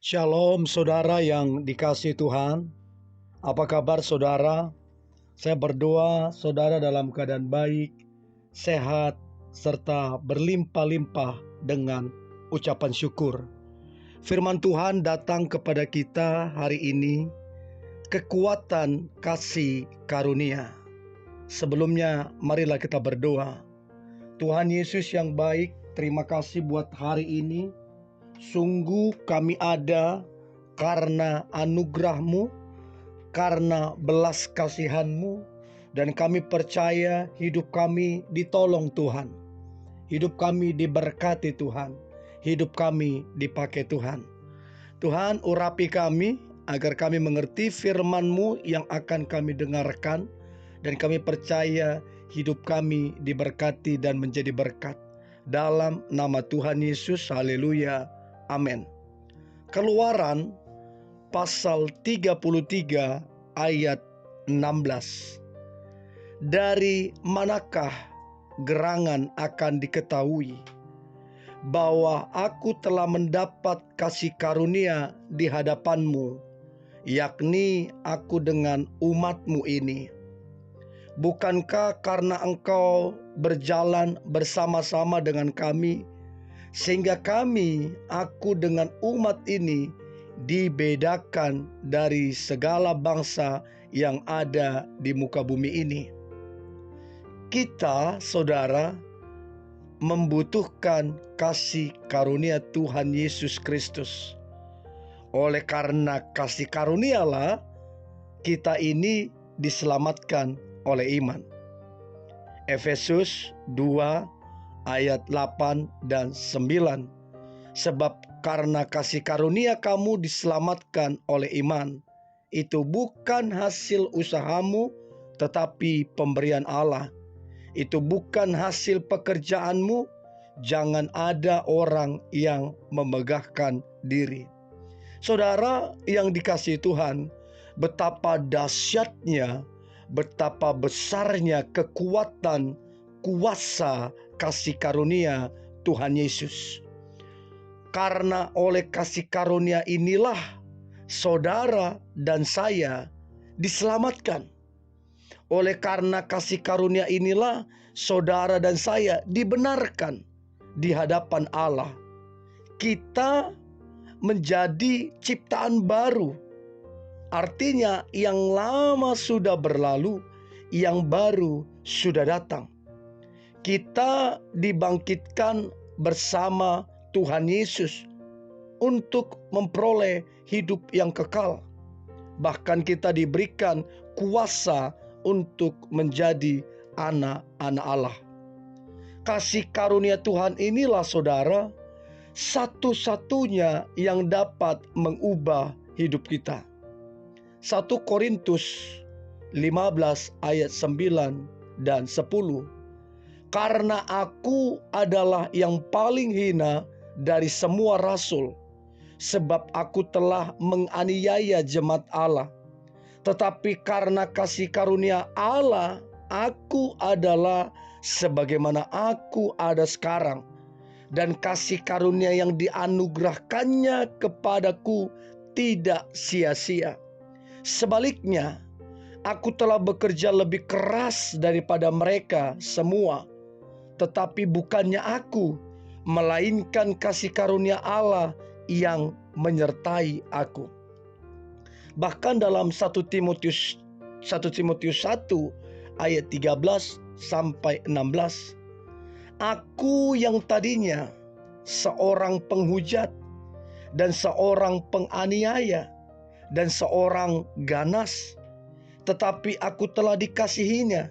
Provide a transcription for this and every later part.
Shalom saudara yang dikasihi Tuhan. Apa kabar saudara? Saya berdoa saudara dalam keadaan baik, sehat, serta berlimpah-limpah dengan ucapan syukur. Firman Tuhan datang kepada kita hari ini, kekuatan kasih karunia. Sebelumnya marilah kita berdoa. Tuhan Yesus yang baik, terima kasih buat hari ini. Sungguh kami ada karena anugerah-Mu, karena belas kasihan-Mu, dan kami percaya hidup kami ditolong Tuhan. Hidup kami diberkati Tuhan. Hidup kami dipakai Tuhan. Tuhan, urapi kami agar kami mengerti firman-Mu yang akan kami dengarkan, dan kami percaya hidup kami diberkati dan menjadi berkat. Dalam nama Tuhan Yesus, haleluya. Amin. Keluaran pasal 33 ayat 16. Dari manakah gerangan akan diketahui bahwa aku telah mendapat kasih karunia di hadapan-Mu, yakni aku dengan umat-Mu ini? Bukankah karena Engkau berjalan bersama-sama dengan kami, sehingga aku dengan umat ini dibedakan dari segala bangsa yang ada di muka bumi ini? Kita, saudara, membutuhkan kasih karunia Tuhan Yesus Kristus. Oleh karena kasih karunialah kita ini diselamatkan oleh iman. Efesus 2 ayat 8 dan 9. Sebab karena kasih karunia kamu diselamatkan oleh iman. Itu bukan hasil usahamu, tetapi pemberian Allah. Itu bukan hasil pekerjaanmu. Jangan ada orang yang memegahkan diri. Saudara yang dikasihi Tuhan, betapa dahsyatnya, betapa besarnya kekuatan, kuasa kasih karunia Tuhan Yesus. Karena oleh kasih karunia inilah saudara dan saya diselamatkan. Oleh karena kasih karunia inilah saudara dan saya dibenarkan di hadapan Allah. Kita menjadi ciptaan baru. Artinya yang lama sudah berlalu, yang baru sudah datang. Kita dibangkitkan bersama Tuhan Yesus untuk memperoleh hidup yang kekal. Bahkan kita diberikan kuasa untuk menjadi anak-anak Allah. Kasih karunia Tuhan inilah saudara, satu-satunya yang dapat mengubah hidup kita. 1 Korintus 15 ayat 9 dan 10. Karena aku adalah yang paling hina dari semua rasul, sebab aku telah menganiaya jemaat Allah. Tetapi karena kasih karunia Allah, aku adalah sebagaimana aku ada sekarang. Dan kasih karunia yang dianugerahkannya kepadaku tidak sia-sia. Sebaliknya, aku telah bekerja lebih keras daripada mereka semua. Tetapi bukannya aku, melainkan kasih karunia Allah yang menyertai aku. Bahkan dalam 1 Timotius 1 ayat 13 sampai 16. Aku yang tadinya seorang penghujat dan seorang penganiaya dan seorang ganas, tetapi aku telah dikasihinya,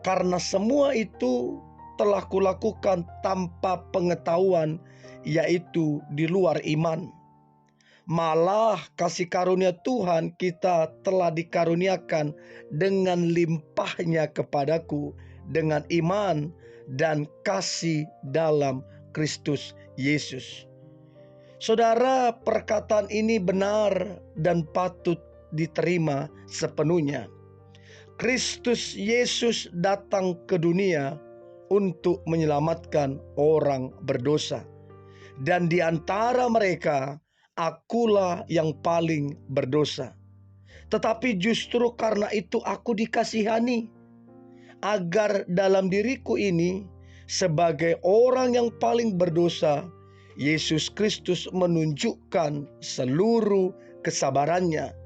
karena semua itu telah kulakukan tanpa pengetahuan, yaitu di luar iman. Malah kasih karunia Tuhan kita telah dikaruniakan dengan limpahnya kepadaku dengan iman dan kasih dalam Kristus Yesus. Saudara, perkataan ini benar dan patut diterima sepenuhnya. Kristus Yesus datang ke dunia untuk menyelamatkan orang berdosa. Dan di antara mereka akulah yang paling berdosa. Tetapi justru karena itu aku dikasihani, agar dalam diriku ini sebagai orang yang paling berdosa, Yesus Kristus menunjukkan seluruh kesabarannya.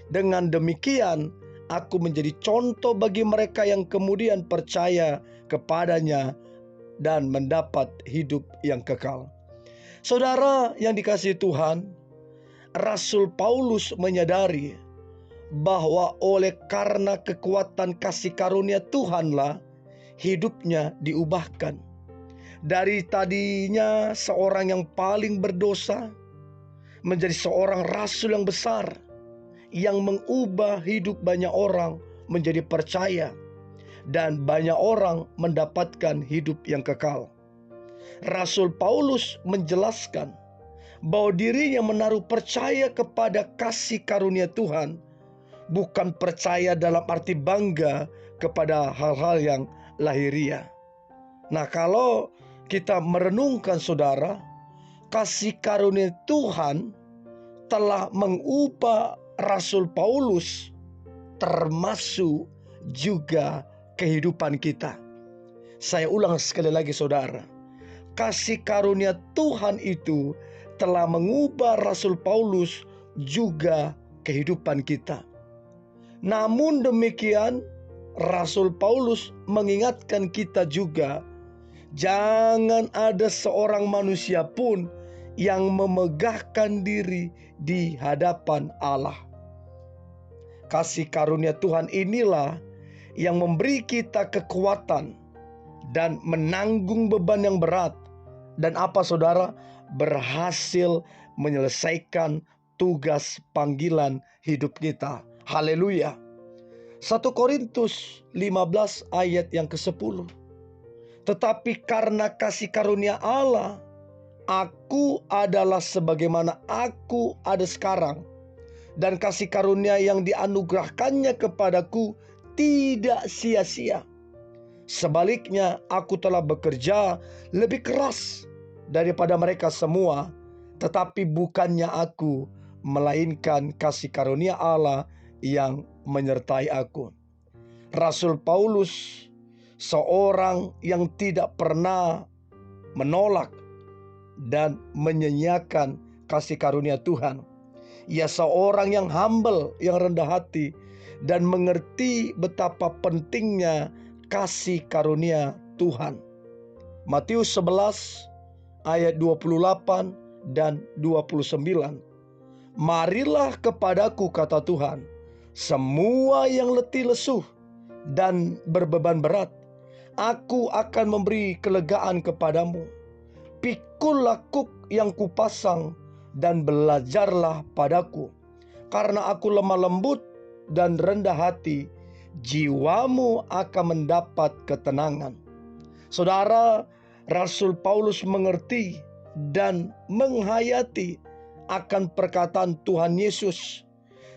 Dengan demikian, aku menjadi contoh bagi mereka yang kemudian percaya kepadanya dan mendapat hidup yang kekal. Saudara yang dikasihi Tuhan, Rasul Paulus menyadari bahwa oleh karena kekuatan kasih karunia Tuhanlah hidupnya diubahkan. Dari tadinya seorang yang paling berdosa menjadi seorang rasul yang besar yang mengubah hidup banyak orang menjadi percaya, dan banyak orang mendapatkan hidup yang kekal. Rasul Paulus menjelaskan bahwa dirinya menaruh percaya kepada kasih karunia Tuhan, bukan percaya dalam arti bangga kepada hal-hal yang lahiriah. Nah, kalau kita merenungkan saudara, kasih karunia Tuhan telah mengubah Rasul Paulus, termasuk juga kehidupan kita. Saya ulang sekali lagi saudara, kasih karunia Tuhan itu telah mengubah Rasul Paulus juga kehidupan kita. Namun demikian, Rasul Paulus mengingatkan kita juga, jangan ada seorang manusia pun yang memegahkan diri di hadapan Allah. Kasih karunia Tuhan inilah yang memberi kita kekuatan dan menanggung beban yang berat, dan apa saudara? Berhasil menyelesaikan tugas panggilan hidup kita. Haleluya. 1 Korintus 15 ayat yang ke-10. Tetapi karena kasih karunia Allah, aku adalah sebagaimana aku ada sekarang, dan kasih karunia yang dianugerahkannya kepadaku tidak sia-sia. Sebaliknya, aku telah bekerja lebih keras daripada mereka semua, tetapi bukannya aku, melainkan kasih karunia Allah yang menyertai aku. Rasul Paulus, seorang yang tidak pernah menolak dan menyanyiakan kasih karunia Tuhan. Ia seorang yang humble, yang rendah hati, dan mengerti betapa pentingnya kasih karunia Tuhan. Matius 11 ayat 28 dan 29. Marilah kepadaku, kata Tuhan, semua yang letih lesuh dan berbeban berat, aku akan memberi kelegaan kepadamu. Pikullah kuk yang kupasang dan belajarlah padaku, karena aku lemah lembut dan rendah hati, jiwamu akan mendapat ketenangan. Saudara, Rasul Paulus mengerti dan menghayati akan perkataan Tuhan Yesus,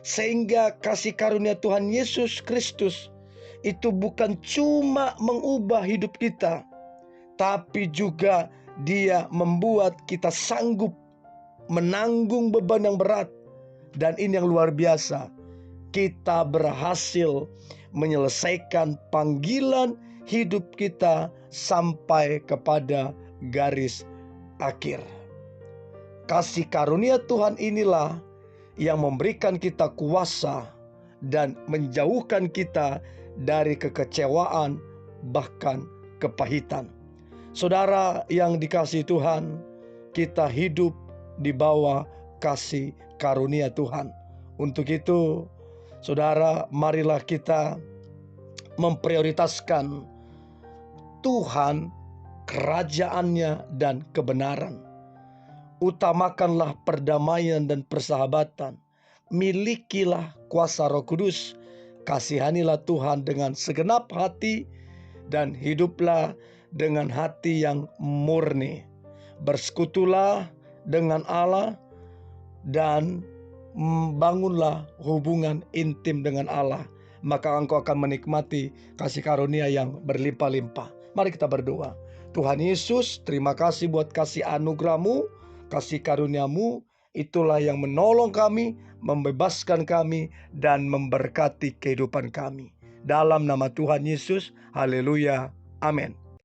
sehingga kasih karunia Tuhan Yesus Kristus itu bukan cuma mengubah hidup kita, tapi juga Dia membuat kita sanggup menanggung beban yang berat. Dan ini yang luar biasa, kita berhasil menyelesaikan panggilan hidup kita sampai kepada garis akhir. Kasih karunia Tuhan inilah yang memberikan kita kuasa dan menjauhkan kita dari kekecewaan, bahkan kepahitan. Saudara yang dikasihi Tuhan, kita hidup di bawah kasih karunia Tuhan. Untuk itu, saudara, marilah kita memprioritaskan Tuhan, kerajaannya, dan kebenaran. Utamakanlah perdamaian dan persahabatan. Milikilah kuasa Roh Kudus. Kasihanilah Tuhan dengan segenap hati dan hiduplah dengan hati yang murni. Bersekutulah dengan Allah dan bangunlah hubungan intim dengan Allah. Maka engkau akan menikmati kasih karunia yang berlimpah-limpah. Mari kita berdoa. Tuhan Yesus, terima kasih buat kasih anugerah-Mu, kasih karunia-Mu. itulah yang menolong kami, membebaskan kami, dan memberkati kehidupan kami. Dalam nama Tuhan Yesus, haleluya, amin.